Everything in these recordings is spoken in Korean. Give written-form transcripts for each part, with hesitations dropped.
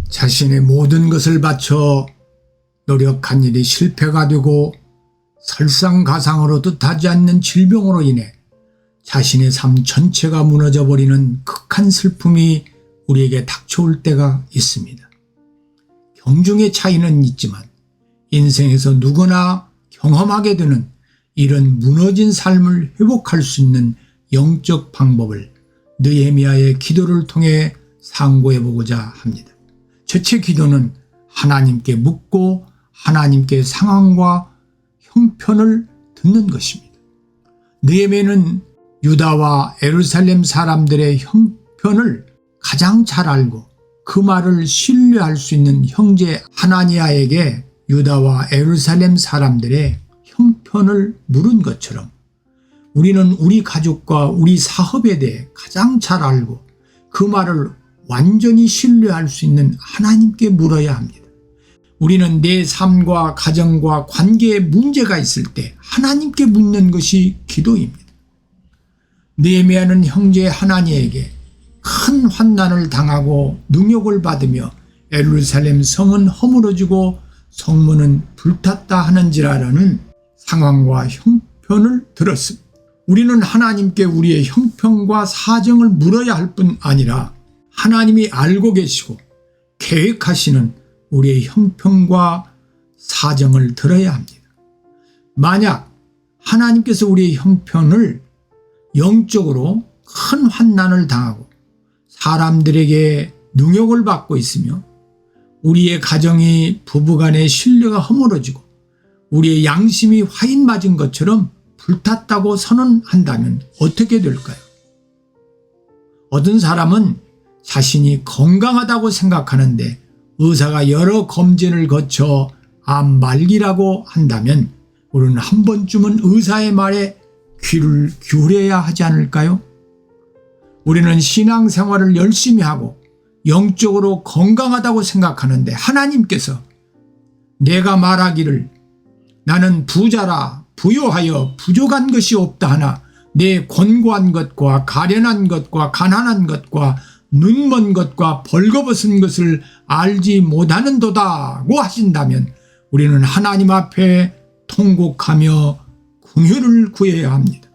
자신의 모든 것을 바쳐 노력한 일이 실패가 되고 설상가상으로 뜻하지 않는 질병으로 인해 자신의 삶 전체가 무너져버리는 극한 슬픔이 우리에게 닥쳐올 때가 있습니다. 경중의 차이는 있지만 인생에서 누구나 경험하게 되는 이런 무너진 삶을 회복할 수 있는 영적 방법을 느헤미야의 기도를 통해 상고해보고자 합니다. 첫째 기도는 하나님께 묻고 하나님께 상황과 형편을 듣는 것입니다. 느헤미야는 유다와 예루살렘 사람들의 형편을 가장 잘 알고 그 말을 신뢰할 수 있는 형제 하나니아에게 유다와 예루살렘 사람들의 형편을 물은 것처럼 우리는 우리 가족과 우리 사업에 대해 가장 잘 알고 그 말을 완전히 신뢰할 수 있는 하나님께 물어야 합니다. 우리는 내 삶과 가정과 관계에 문제가 있을 때 하나님께 묻는 것이 기도입니다. 느헤미야는 형제 하나니에게 큰 환난을 당하고 능욕을 받으며 예루살렘 성은 허물어지고 성문은 불탔다 하는지라라는 상황과 형편을 들었습니다. 우리는 하나님께 우리의 형편과 사정을 물어야 할 뿐 아니라 하나님이 알고 계시고 계획하시는 우리의 형편과 사정을 들어야 합니다. 만약 하나님께서 우리의 형편을 영적으로 큰 환난을 당하고 사람들에게 능욕을 받고 있으며 우리의 가정이 부부간의 신뢰가 허물어지고 우리의 양심이 화인 맞은 것처럼 불탔다고 선언한다면 어떻게 될까요? 어떤 사람은 자신이 건강하다고 생각하는데 의사가 여러 검진을 거쳐 암 말기라고 한다면 우리는 한 번쯤은 의사의 말에 귀를 기울여야 하지 않을까요? 우리는 신앙생활을 열심히 하고 영적으로 건강하다고 생각하는데 하나님께서 내가 말하기를 나는 부자라 부요하여 부족한 것이 없다 하나 내 권고한 것과 가련한 것과 가난한 것과 눈먼 것과 벌거벗은 것을 알지 못하는도다고 하신다면 우리는 하나님 앞에 통곡하며 긍휼을 구해야 합니다.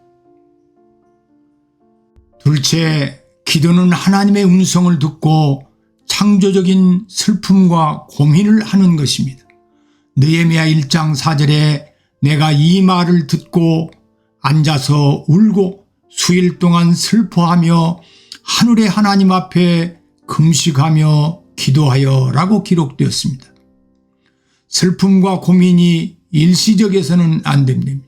둘째, 기도는 하나님의 음성을 듣고 창조적인 슬픔과 고민을 하는 것입니다. 느헤미야 1장 4절에 내가 이 말을 듣고 앉아서 울고 수일 동안 슬퍼하며 하늘의 하나님 앞에 금식하며 기도하여 라고 기록되었습니다. 슬픔과 고민이 일시적이어서는 안 됩니다.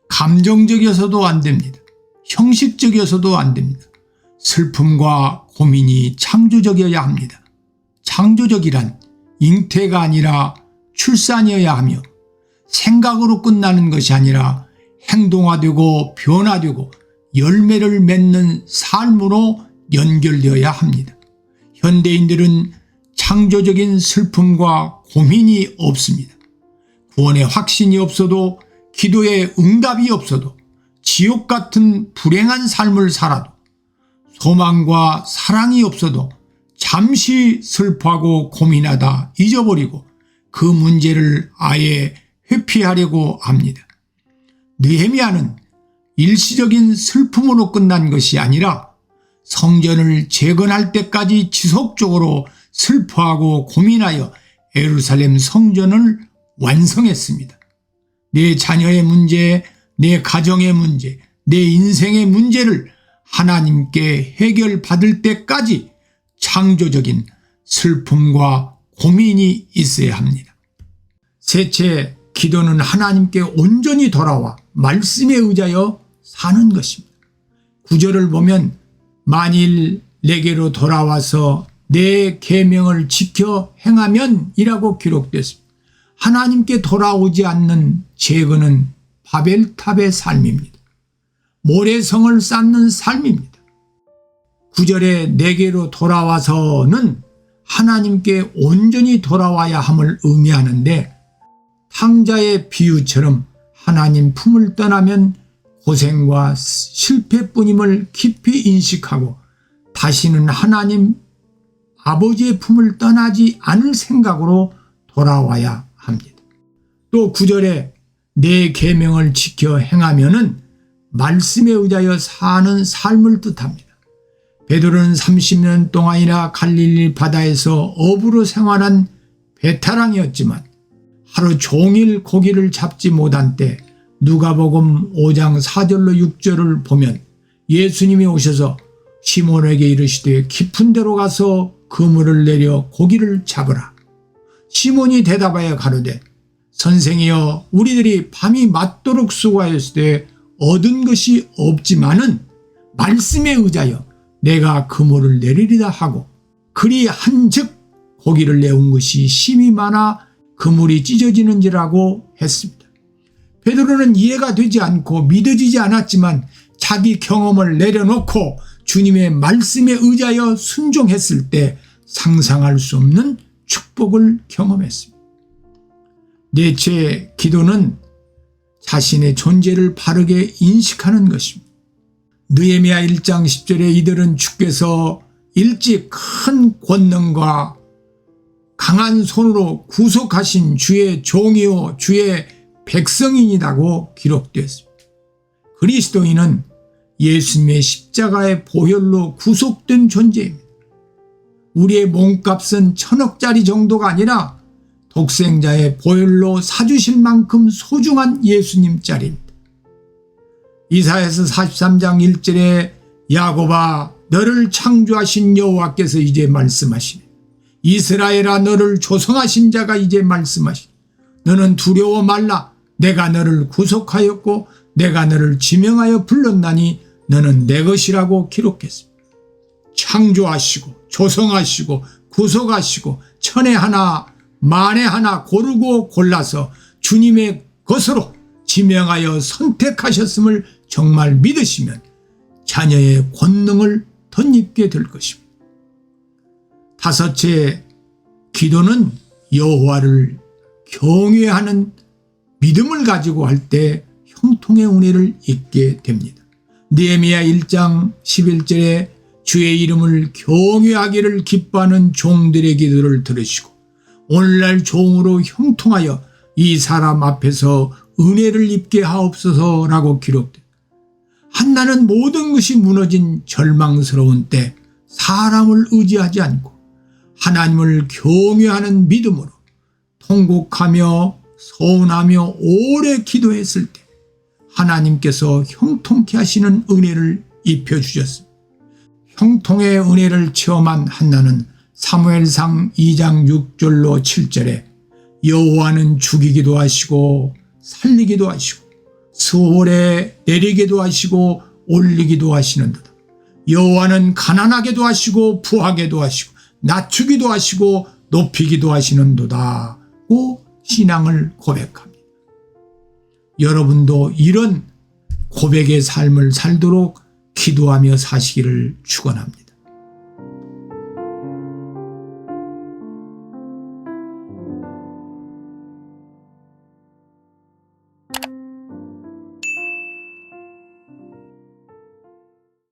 감정적이어서도 안 됩니다. 형식적이어서도 안 됩니다. 슬픔과 고민이 창조적이어야 합니다. 창조적이란 잉태가 아니라 출산이어야 하며 생각으로 끝나는 것이 아니라 행동화되고 변화되고 열매를 맺는 삶으로 연결되어야 합니다. 현대인들은 창조적인 슬픔과 고민이 없습니다. 구원의 확신이 없어도 기도의 응답이 없어도 지옥 같은 불행한 삶을 살아도 소망과 사랑이 없어도 잠시 슬퍼하고 고민하다 잊어버리고 그 문제를 아예 회피하려고 합니다. 느헤미야는 일시적인 슬픔으로 끝난 것이 아니라 성전을 재건할 때까지 지속적으로 슬퍼하고 고민하여 예루살렘 성전을 완성했습니다. 내 자녀의 문제, 내 가정의 문제, 내 인생의 문제를 하나님께 해결받을 때까지 창조적인 슬픔과 고민이 있어야 합니다. 셋째, 기도는 하나님께 온전히 돌아와 말씀에 의하여 사는 것입니다. 9절을 보면 만일 내게로 돌아와서 내 계명을 지켜 행하면 이라고 기록됐습니다. 하나님께 돌아오지 않는 재건은 바벨탑의 삶입니다. 모래성을 쌓는 삶입니다. 9절에 내게로 돌아와서는 하나님께 온전히 돌아와야 함을 의미하는데 탕자의 비유처럼 하나님 품을 떠나면 고생과 실패뿐임을 깊이 인식하고 다시는 하나님 아버지의 품을 떠나지 않을 생각으로 돌아와야 합니다. 또 9절에 내 계명을 지켜 행하면은 말씀에 의하여 사는 삶을 뜻합니다. 베드로는 30년 동안이나 갈릴리 바다에서 어부로 생활한 베테랑이었지만 하루 종일 고기를 잡지 못한 때 누가복음 5장 4절로 6절을 보면 예수님이 오셔서 시몬에게 이르시되 깊은 데로 가서 그물을 내려 고기를 잡으라. 시몬이 대답하여 가로되 선생이여 우리들이 밤이 맞도록 수고하였으되 얻은 것이 없지만은 말씀에 의하여 내가 그물을 내리리다 하고 그리 한즉 고기를 내온 것이 심이 많아 그물이 찢어지는지라고 했습니다. 베드로는 이해가 되지 않고 믿어지지 않았지만 자기 경험을 내려놓고 주님의 말씀에 의하여 순종했을 때 상상할 수 없는 축복을 경험했습니다. 넷째, 기도는 자신의 존재를 바르게 인식하는 것입니다. 느헤미야 1장 10절에 이들은 주께서 일찍 큰 권능과 강한 손으로 구속하신 주의 종이요 주의 백성인이라고 기록되었습니다. 그리스도인은 예수님의 십자가의 보혈로 구속된 존재입니다. 우리의 몸값은 1000억짜리 정도가 아니라 독생자의 보혈로 사주실 만큼 소중한 예수님 짤입니다. 이사야서 43장 1절에 야곱아 너를 창조하신 여호와께서 이제 말씀하시네. 이스라엘아 너를 조성하신 자가 이제 말씀하시네. 너는 두려워 말라. 내가 너를 구속하였고 내가 너를 지명하여 불렀나니 너는 내 것이라고 기록했습니다. 창조하시고 조성하시고 구속하시고 천에 하나 만에 하나 고르고 골라서 주님의 것으로 지명하여 선택하셨음을 정말 믿으시면 자녀의 권능을 덧입게 될 것입니다. 다섯째, 기도는 여호와를 경외하는 믿음을 가지고 할 때 형통의 은혜를 입게 됩니다. 느헤미야 1장 11절에 주의 이름을 경외하기를 기뻐하는 종들의 기도를 들으시고 오늘날 종으로 형통하여 이 사람 앞에서 은혜를 입게 하옵소서라고 기록됩니다. 한나는 모든 것이 무너진 절망스러운 때 사람을 의지하지 않고 하나님을 경외하는 믿음으로 통곡하며 서운하며 오래 기도했을 때 하나님께서 형통케 하시는 은혜를 입혀주셨습니다. 형통의 은혜를 체험한 한나는 사무엘상 2장 6절로 7절에 여호와는 죽이기도 하시고 살리기도 하시고 수월에 내리기도 하시고 올리기도 하시는도다. 여호와는 가난하게도 하시고 부하게도 하시고 낮추기도 하시고 높이기도 하시는도다고 신앙을 고백합니다. 여러분도 이런 고백의 삶을 살도록 기도하며 사시기를 축원합니다.